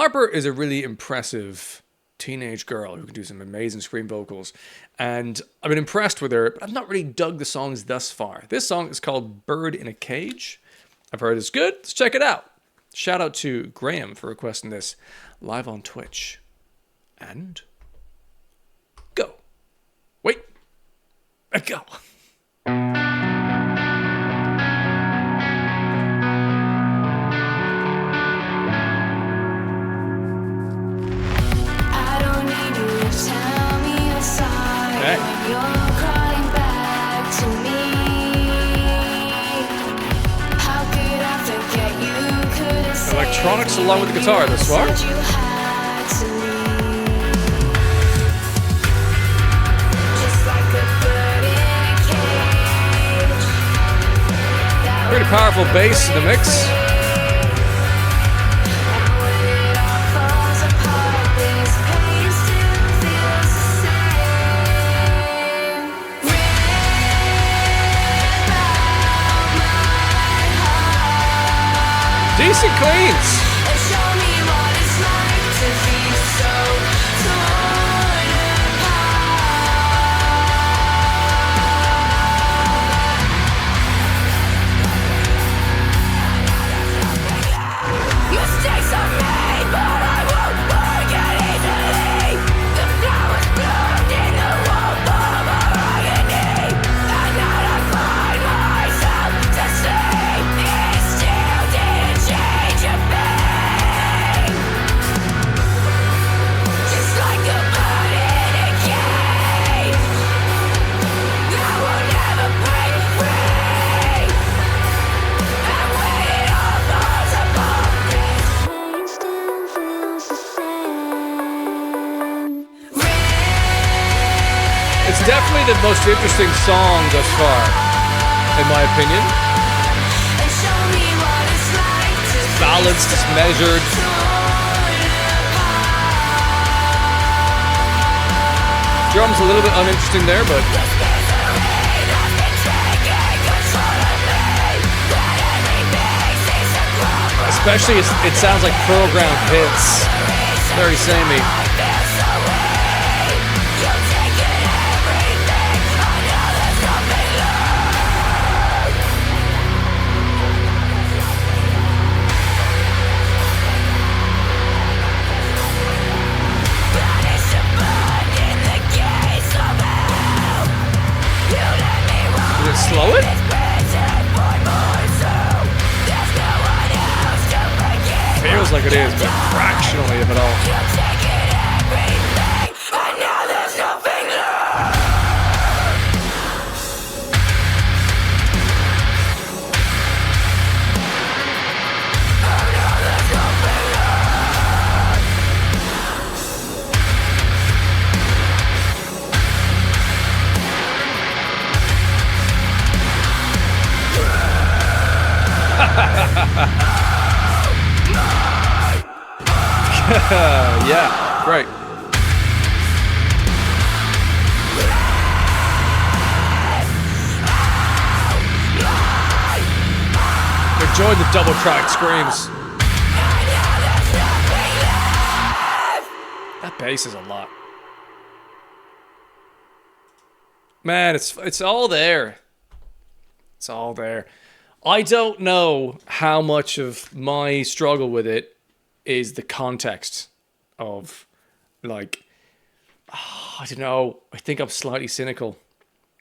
Harper is a really impressive teenage girl who can do some amazing scream vocals. And I've been impressed with her, but I've not really dug the songs thus far. This song is called Bird in a Cage. I've heard it's good. Let's check it out. Shout out to Graham for requesting this live on Twitch. And go. Wait. And go. Electronics along with the guitar this far. Pretty powerful bass in the mix. Decent cleans. It's definitely the most interesting song thus far, in my opinion. It's balanced, it's measured. Drums a little bit uninteresting there, but especially it sounds like programmed hits. Very samey. Slow it? Feels like it is, but fractionally if at all. Yeah, great. Enjoyed the double track screams. That bass is a lot. Man, it's all there. It's all there. I don't know how much of my struggle with it is the context of, like, I don't know. I think I'm slightly cynical.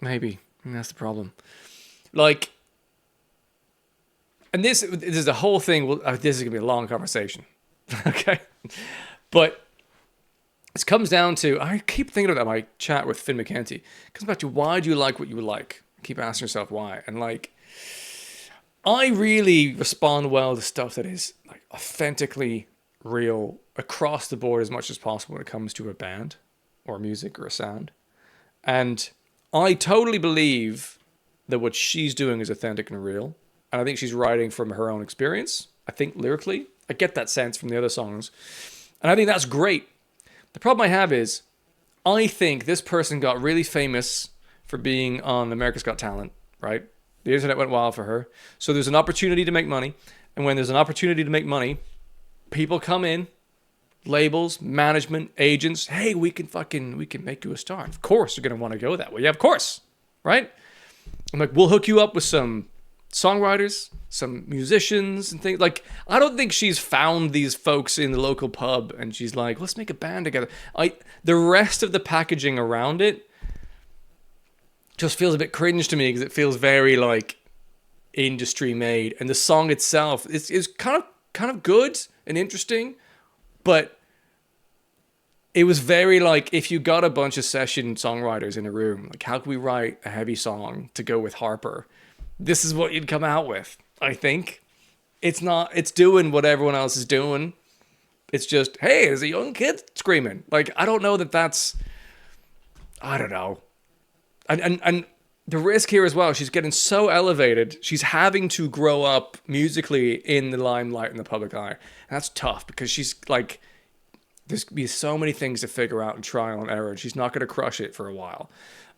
Maybe. That's the problem. Like, and this is the whole thing. This is going to be a long conversation. Okay? But it comes down to, I keep thinking about my chat with Finn McKenty. It comes back to, why do you like what you like? Keep asking yourself why. And, like, I really respond well to stuff that is, like, authentically real across the board as much as possible when it comes to a band or music or a sound. And I totally believe that what she's doing is authentic and real. And I think she's writing from her own experience. I think lyrically, I get that sense from the other songs. And I think that's great. The problem I have is, I think this person got really famous for being on America's Got Talent, right? The internet went wild for her. So there's an opportunity to make money. And when there's an opportunity to make money, people come in labels, management, agents, hey, we can make you a star. Of course you're gonna want to go that way. Yeah, of course. Right? I'm like, we'll hook you up with some songwriters, some musicians and things. Like, I don't think she's found these folks in the local pub and she's like, let's make a band together. The rest of the packaging around it just feels a bit cringe to me because it feels very like industry made, and the song itself is kind of good and interesting, but it was very like, if you got a bunch of session songwriters in a room, like, how can we write a heavy song to go with Harper? This is what you'd come out with. I think it's doing what everyone else is doing. It's just, hey, there's a young kid screaming. Like, I don't know that's, I don't know. And the risk here as well, she's getting so elevated, she's having to grow up musically in the limelight in the public eye. And that's tough because she's like, there's going to be so many things to figure out and trial and error, and she's not going to crush it for a while.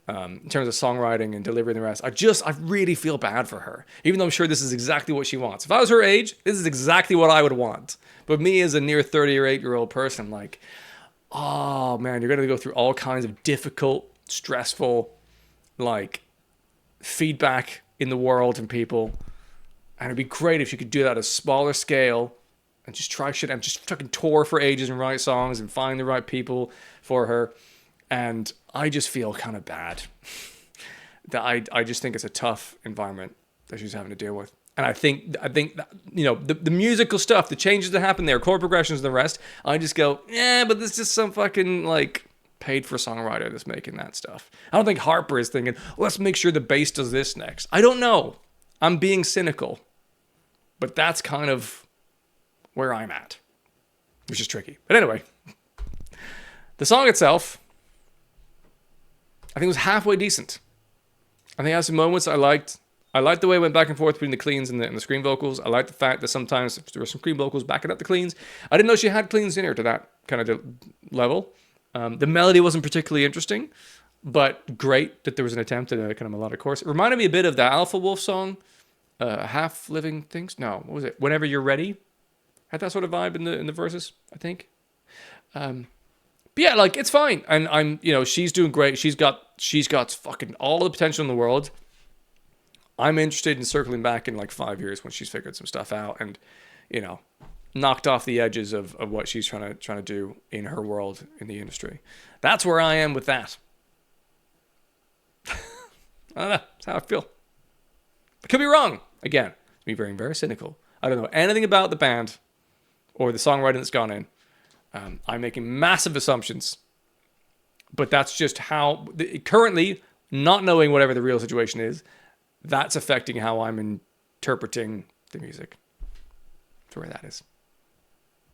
In terms of songwriting and delivering the rest, I really feel bad for her, even though I'm sure this is exactly what she wants. If I was her age, this is exactly what I would want. But me as a near 30 or 8-year-old person, I'm like, oh man, you're going to go through all kinds of difficult, stressful, like, feedback in the world from people, and it'd be great if you could do that at a smaller scale and just try shit and just fucking tour for ages and write songs and find the right people for her. And I just feel kind of bad that I just think it's a tough environment that she's having to deal with. And I think that, you know, the musical stuff, the changes that happen there, chord progressions and the rest, I just go, yeah, but this is just some fucking like paid for songwriter that's making that stuff. I don't think Harper is thinking, let's make sure the bass does this next. I don't know. I'm being cynical. But that's kind of where I'm at, which is tricky. But anyway, the song itself, I think it was halfway decent. I think it had some moments I liked. I liked the way it went back and forth between the cleans and the scream vocals. I liked the fact that sometimes there were some scream vocals backing up the cleans. I didn't know she had cleans in her to that kind of level. The melody wasn't particularly interesting, but great that there was an attempt at a kind of melodic chorus. It reminded me a bit of the Alpha Wolf song, Half Living Things. No, what was it? Whenever You're Ready. Had that sort of vibe in the verses, I think. But yeah, like, it's fine. And I'm, you know, she's doing great. She's got fucking all the potential in the world. I'm interested in circling back in like 5 years when she's figured some stuff out and, you know, knocked off the edges of what she's trying to do in her world in the industry. That's where I am with that. I don't know. That's how I feel. I could be wrong. Again, to be very, very cynical. I don't know anything about the band or the songwriting that's gone in. I'm making massive assumptions. But that's just how, currently, not knowing whatever the real situation is, that's affecting how I'm interpreting the music. That's where that is.